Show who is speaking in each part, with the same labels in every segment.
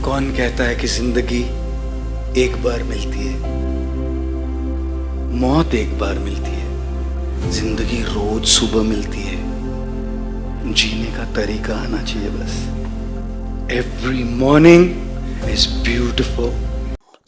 Speaker 1: कौन कहता है कि जिंदगी एक बार मिलती है, मौत एक बार मिलती है, जिंदगी रोज सुबह मिलती है। जीने का तरीका आना चाहिए बस। Every morning is beautiful.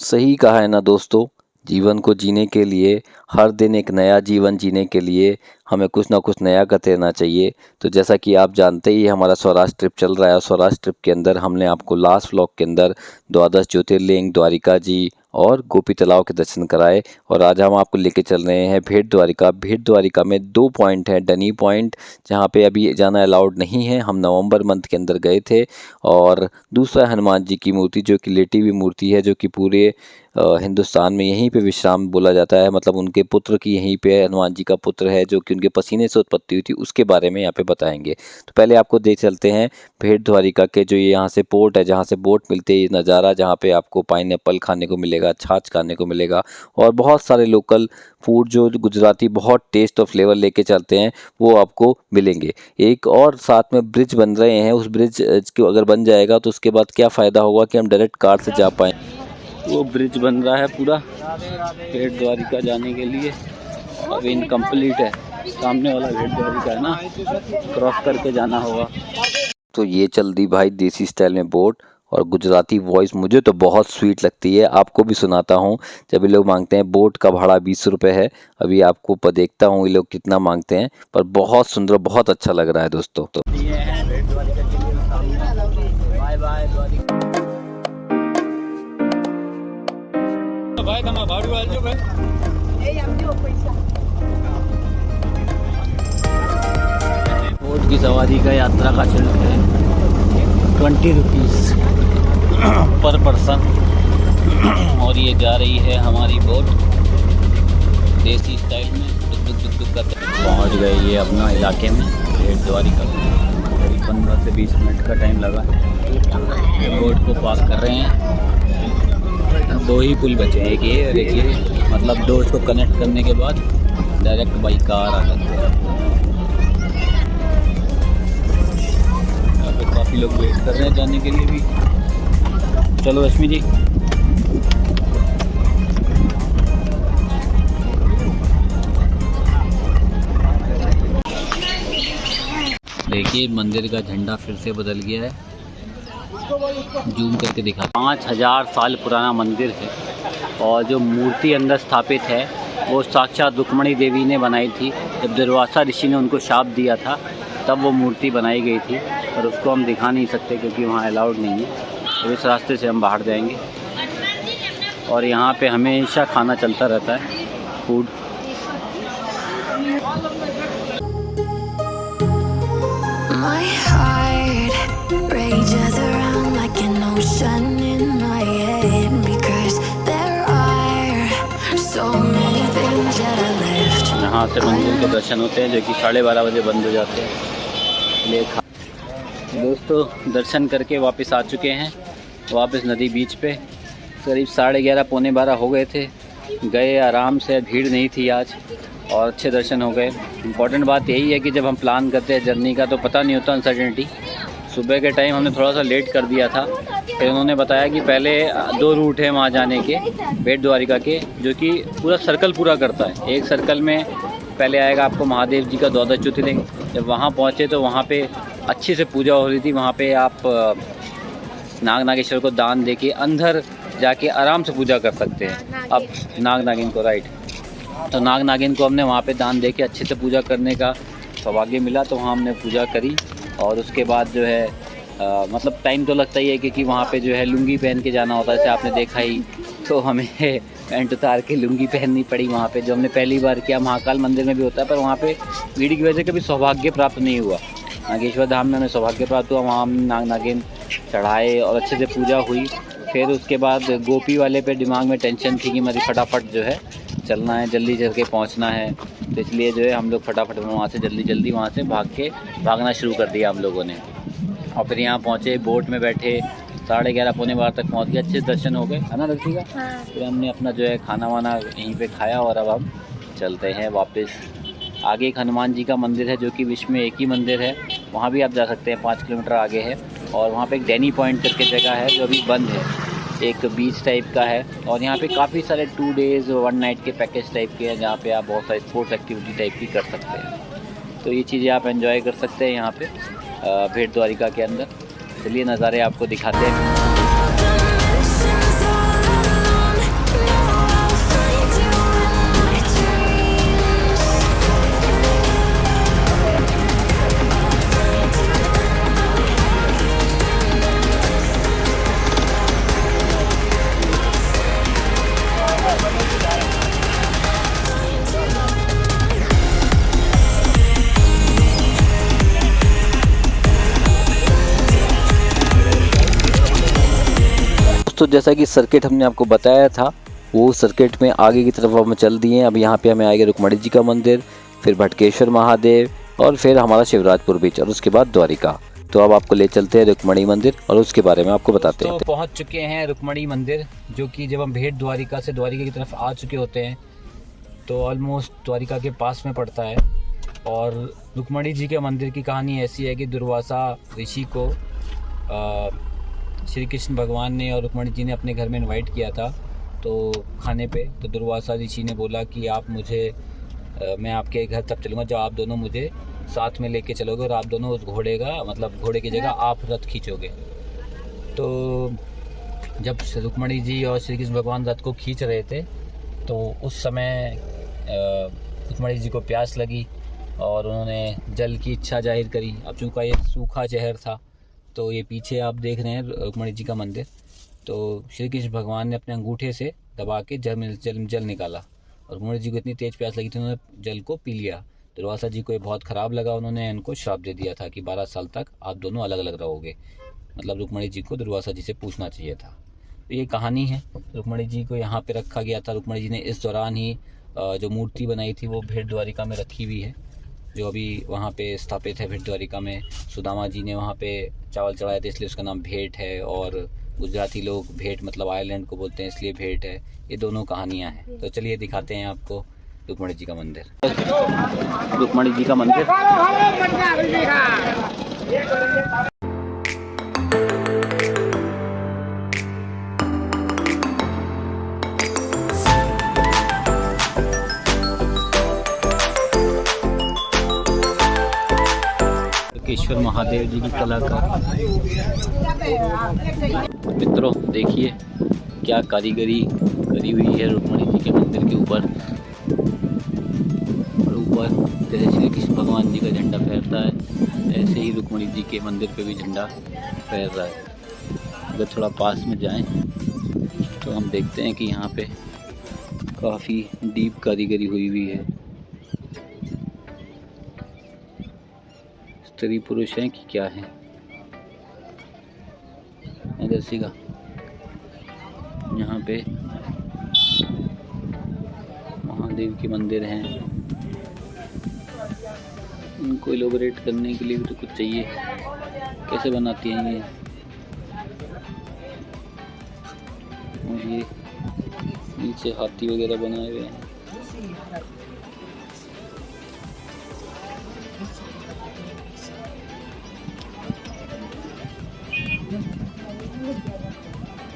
Speaker 2: सही कहा है ना दोस्तों। जीवन को जीने के लिए, हर दिन एक नया जीवन जीने के लिए हमें कुछ ना कुछ नया करते रहना चाहिए। तो जैसा कि आप जानते ही हमारा स्वराष्ट्र ट्रिप चल रहा है। स्वराष्ट्र ट्रिप के अंदर हमने आपको लास्ट व्लॉग के अंदर द्वादश ज्योतिर्लिंग, द्वारिका जी और गोपी तालाब के दर्शन कराए। और आज हम आपको लेके चल रहे हैं भेंट द्वारिका। भेंट द्वारिका में 2 पॉइंट हैं। डनी पॉइंट, जहाँ पे अभी जाना अलाउड नहीं है, हम नवंबर मंथ के अंदर गए थे। और दूसरा हनुमान जी की मूर्ति, जो कि लेटी हुई मूर्ति है, जो कि पूरे हिंदुस्तान में यहीं पे विश्राम बोला जाता है। मतलब उनके पुत्र की यहीं पे, हनुमान जी का पुत्र है जो कि उनके पसीने से उत्पत्ति हुई थी, उसके बारे में यहाँ पे बताएंगे। तो पहले आपको देख चलते हैं भेंट द्वारिका के जो ये यहाँ से पोर्ट है, जहाँ से बोट मिलती है, नज़ारा, जहाँ पे आपको पाइनएप्पल खाने को मिलेगा, छाछ खाने को मिलेगा और बहुत सारे लोकल फूड जो गुजराती बहुत टेस्ट और फ्लेवर लेके चलते हैं वो आपको मिलेंगे। एक और साथ में ब्रिज बन रहे हैं, उस ब्रिज को अगर बन जाएगा तो उसके बाद क्या फ़ायदा होगा कि हम डायरेक्ट कार से जा पाएँ। वो ब्रिज बन रहा है पूरा भेंट द्वारिका जाने के लिए, अभी इनकम्प्लीट है। सामने वाला भेंट द्वारिका है ना, क्रॉस करके जाना होगा। तो ये चल दी भाई देसी स्टाइल में बोट, और गुजराती वॉइस मुझे तो बहुत स्वीट लगती है। आपको भी सुनाता हूँ। जब ये लोग मांगते हैं, बोट का भाड़ा 20 रुपये है। अभी आपको देखता हूँ ये लोग कितना मांगते हैं, पर बहुत सुंदर, बहुत अच्छा लग रहा है दोस्तों। तो बाय बाय भाई, बोट की सवारी का यात्रा का शुल्क है 20 रुपीज़ पर पर्सन। और ये जा रही है हमारी बोट देसी स्टाइल में, दुक दुक दुक करते पहुँच गए ये अपना इलाके में भेंट द्वारिका। करीब 15 से 20 मिनट का टाइम लगा। बोट को पार्क कर रहे हैं। 2 ही पुल बचे हैं, एक ये और एक ये, मतलब 2 इसको कनेक्ट करने के बाद डायरेक्ट बाई कार आ सकते हैं। यहाँ पे काफ़ी लोग वेट कर रहे हैं जाने के लिए भी। चलो रश्मि जी। देखिए मंदिर का झंडा फिर से बदल गया है, जूम करके दिखा। 5000 साल पुराना मंदिर है और जो मूर्ति अंदर स्थापित है वो साक्षात रुक्मणी देवी ने बनाई थी। जब दुर्वासा ऋषि ने उनको शाप दिया था तब वो मूर्ति बनाई गई थी, और उसको हम दिखा नहीं सकते क्योंकि वहाँ अलाउड नहीं है। तो इस रास्ते से हम बाहर जाएंगे। और यहाँ पे हमेशा खाना चलता रहता है, food.
Speaker 3: My heart rages around like an ocean in my head, because there are so many things that I left.
Speaker 2: यहाँ से मंदिर के दर्शन होते हैं जो कि 12:30 बजे बंद हो जाते हैं। दोस्तों दर्शन करके वापस आ चुके हैं, वापस नदी बीच पे। करीब 11:30 पौने 12 हो गए थे। गए आराम से, भीड़ नहीं थी आज और अच्छे दर्शन हो गए। इम्पॉर्टेंट बात यही है कि जब हम प्लान करते हैं जर्नी का तो पता नहीं होता अनसर्टेनिटी। सुबह के टाइम हमने थोड़ा सा लेट कर दिया था, फिर उन्होंने बताया कि पहले 2 रूट हैं वहाँ जाने के भेंट द्वारिका के, जो कि पूरा सर्कल पूरा करता है। एक सर्कल में पहले आएगा आपको महादेव जी का द्वादश ज्योतिर्लिंग। जब वहाँ पहुँचे तो वहाँ पे अच्छी से पूजा हो रही थी। वहाँ पे आप नाग नागेश्वर को दान दे के अंदर जाके आराम से पूजा कर सकते हैं। अब नाग नागिन को, राइट, तो नाग नागिन को हमने वहाँ पे दान दे के अच्छे से पूजा करने का सौभाग्य मिला, तो वहाँ हमने पूजा करी। और उसके बाद जो है मतलब टाइम तो लगता ही है क्योंकि वहाँ पे जो है लुंगी पहन के जाना होता है, जैसे आपने देखा ही। तो हमें पैंट उतार के लुंगी पहननी पड़ी वहाँ पे, जो हमने पहली बार किया। महाकाल मंदिर में भी होता है, पर वहाँ पे भीड़ की वजह से कभी सौभाग्य प्राप्त नहीं हुआ। नागेश्वर धाम में हमें सौभाग्य प्राप्त हुआ, वहाँ हमने नाग नागिन चढ़ाए और अच्छे से पूजा हुई। फिर उसके बाद गोपी वाले पे दिमाग में टेंशन थी कि मेरी फटाफट जो है चलना है, जल्दी चल के पहुँचना है, तो इसलिए जो है हम लोग फटाफट वहाँ से जल्दी वहाँ से भागना शुरू कर दिया हम लोगों ने। और फिर यहाँ पहुँचे, बोट में बैठे, 11:30 पौने 12 तक पहुँच गए। अच्छे दर्शन हो गए, है ना रखिएगा। फिर हमने अपना जो है खाना वाना यहीं पे खाया और अब हम चलते हैं वापस। आगे एक हनुमान जी का मंदिर है जो कि विश्व में एक ही मंदिर है, वहाँ भी आप जा सकते हैं, 5 किलोमीटर आगे है। और वहाँ पे एक डैनी पॉइंट करके जगह है जो अभी बंद है, एक बीच टाइप का है। और यहाँ पे काफ़ी सारे 2 डेज़ 1 नाइट के पैकेज टाइप के हैं जहाँ पे आप बहुत सारी स्पोर्ट्स एक्टिविटी टाइप की कर सकते हैं। तो ये चीज़ें आप एंजॉय कर सकते हैं यहाँ पे भेड़ द्वारिका के अंदर। चलिए नज़ारे आपको दिखाते हैं। तो जैसा कि सर्किट हमने आपको बताया था, वो सर्किट में आगे की तरफ हम चल दिए हैं। अब यहाँ पे हमें आएगा रुक्मणी जी का मंदिर, फिर भटकेश्वर महादेव और फिर हमारा शिवराजपुर बीच और उसके बाद द्वारिका। तो अब आपको ले चलते हैं रुक्मणी मंदिर और उसके बारे में आपको बताते हैं। तो पहुँच चुके हैं रुक्मणी मंदिर, जो कि जब हम भेड़ द्वारिका से द्वारिका की तरफ आ चुके होते हैं तो ऑलमोस्ट द्वारिका के पास में पड़ता है। और रुक्मणी जी के मंदिर की कहानी ऐसी है कि दुर्वासा ऋषि को श्री कृष्ण भगवान ने और रुक्मणी जी ने अपने घर में इनवाइट किया था तो खाने पे। तो दुर्वासा ऋषि ने बोला कि आप मुझे मैं आपके घर तब चलूँगा जब आप दोनों मुझे साथ में लेके चलोगे और आप दोनों उस घोड़े का मतलब घोड़े की जगह आप रथ खींचोगे। तो जब रुक्मणी जी और श्री कृष्ण भगवान रथ को खींच रहे थे तो उस समय रुक्मणी जी को प्यास लगी और उन्होंने जल की इच्छा जाहिर करी। अब चूँकि ये सूखा शहर था तो ये पीछे आप देख रहे हैं रुक्मणी जी का मंदिर। तो श्री कृष्ण भगवान ने अपने अंगूठे से दबा के जल निकाला और रुक्मणी जी को इतनी तेज़ प्यास लगी थी उन्होंने जल को पी लिया। दुर्वासा जी को ये बहुत ख़राब लगा, उन्होंने इनको श्राप दे दिया था कि 12 साल तक आप दोनों अलग अलग रहोगे। मतलब रुक्मणी जी को दुर्वासा जी से पूछना चाहिए था। तो ये कहानी है। रुक्मणी जी को यहाँ पे रखा गया था। रुक्मणी जी ने इस दौरान ही जो मूर्ति बनाई थी वो भेड़ द्वारिका में रखी हुई है, जो अभी वहाँ पे स्थापित है भेड़ द्वारिका में। सुदामा जी ने वहाँ पे चावल चढ़ाए थे इसलिए उसका नाम भेंट है, और गुजराती लोग भेंट मतलब आयरलैंड को बोलते हैं इसलिए भेंट है। ये दोनों कहानियाँ हैं। तो चलिए दिखाते हैं आपको रुक्मणी जी का मंदिर। रुक्मणी जी का मंदिर भटकेश्वर महादेव जी की कलाकार। मित्रों देखिए क्या कारीगरी करी हुई है रुक्मणी जी के मंदिर के ऊपर। और ऊपर जैसे श्री कृष्ण भगवान जी का झंडा फहरता है ऐसे ही रुक्मणी जी के मंदिर पे भी झंडा फहर रहा है। अगर थोड़ा पास में जाएं तो हम देखते हैं कि यहाँ पे काफ़ी डीप कारीगरी हुई हुई है। स्त्री पुरुष हैं कि क्या है, दर्शिका यहाँ पे महादेव के मंदिर हैं। इनको इलोबरेट करने के लिए भी तो कुछ चाहिए। कैसे बनाती हैं ये, और ये नीचे हाथी वगैरह बनाए हुए हैं।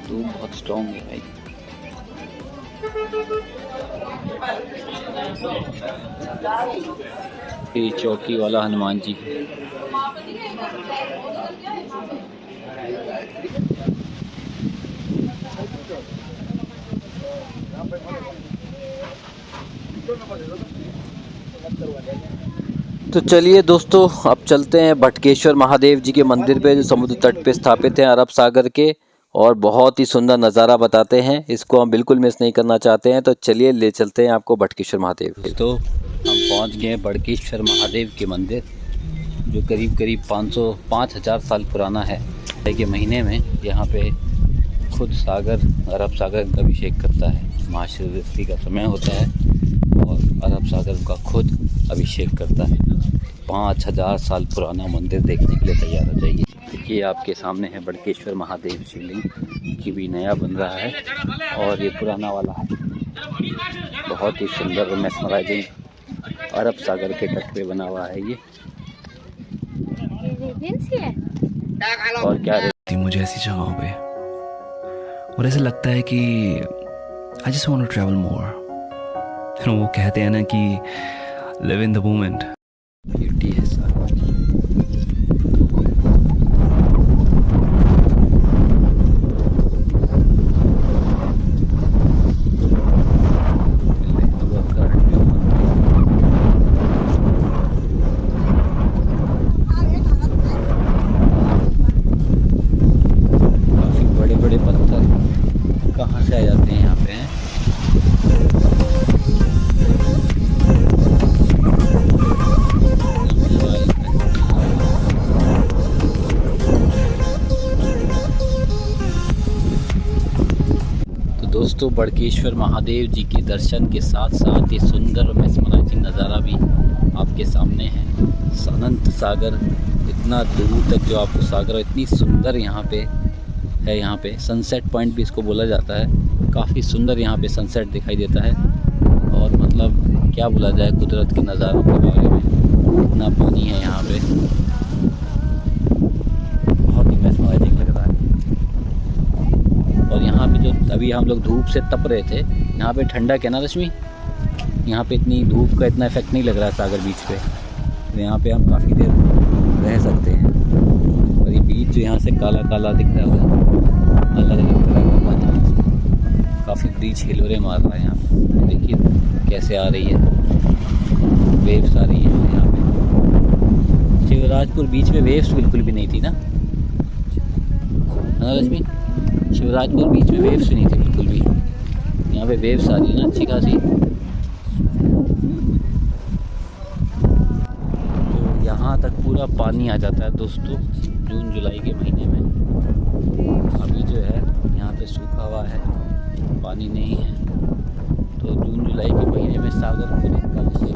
Speaker 2: तो बहुत स्ट्रॉन्ग है भाई। ये चौकी वाला हनुमान जी। तो चलिए दोस्तों अब चलते हैं भटकेश्वर महादेव जी के मंदिर पे, जो समुद्र तट पे स्थापित है अरब सागर के, और बहुत ही सुंदर नज़ारा बताते हैं। इसको हम बिल्कुल मिस नहीं करना चाहते हैं। तो चलिए ले चलते हैं आपको भटकेश्वर महादेव। तो हम पहुंच गए भटकेश्वर महादेव के मंदिर, जो करीब करीब 5,000 साल पुराना है। के महीने में यहाँ पे खुद सागर अरब सागर का अभिषेक करता है। महाशिवरात्रि का समय होता है और अरब सागर का खुद अभिषेक करता है। 5,000 साल पुराना मंदिर देखने के लिए तैयार हो जाइए। ये आपके सामने है भटकेश्वर महादेव शिवलिंग, की भी नया बन रहा है और ये पुराना वाला है। बहुत ही सुंदर और मेस्मराइजिंग अरब सागर के तट पे बना हुआ है ये। और क्या
Speaker 4: थी मुझे ऐसी जगहों पे, और ऐसा लगता है कि I just want to travel more. वो कहते हैं ना कि live in the moment. Beauty है सारा।
Speaker 2: काफी बड़े बड़े पत्थर कहाँ से आ जाते हैं यहाँ पे हैं? तो दोस्तों, बड़केश्वर महादेव जी के दर्शन के साथ साथ ये सुंदर और मेस्मराइजिंग नज़ारा भी आपके सामने है। अनंत सागर, इतना दूर तक जो आपको सागर, इतनी सुंदर यहाँ पे है। यहाँ पे सनसेट पॉइंट भी इसको बोला जाता है। काफ़ी सुंदर यहाँ पे सनसेट दिखाई देता है, और मतलब क्या बोला जाए कुदरत के नज़ारों के बारे में। इतना पानी है यहाँ पे, बहुत ही मेस्मराइजिंग लग रहा है। और यहाँ पे जो अभी हम लोग धूप से तप रहे थे, यहाँ पे ठंडक है ना रश्मि, यहाँ पे इतनी धूप का इतना इफेक्ट नहीं लग रहा है सागर बीच पे। तो यहाँ पे हम काफ़ी देर रह सकते हैं। और ये बीच जो यहाँ से काला काला दिख रहा है, अलग अलग तरह का पानी, काफ़ी ब्रीच हिलोरे मार रहा है यहाँ पे। देखिए कैसे आ रही है, वेव्स आ रही है यहाँ पे। शिवराजपुर बीच में वेव्स बिल्कुल भी नहीं थी ना, है ना रश्मि? शिवराजपुर बीच में वेव्स भी नहीं थी बिल्कुल भी। यहाँ पे वेव्स आ रही है ना अच्छी खासी। तो यहाँ तक पूरा पानी आ जाता है दोस्तों जून जुलाई के महीने में। अभी जो है यहाँ पे सूखा हुआ है, पानी नहीं है। तो जून जुलाई के महीने में सागर पूरी कल से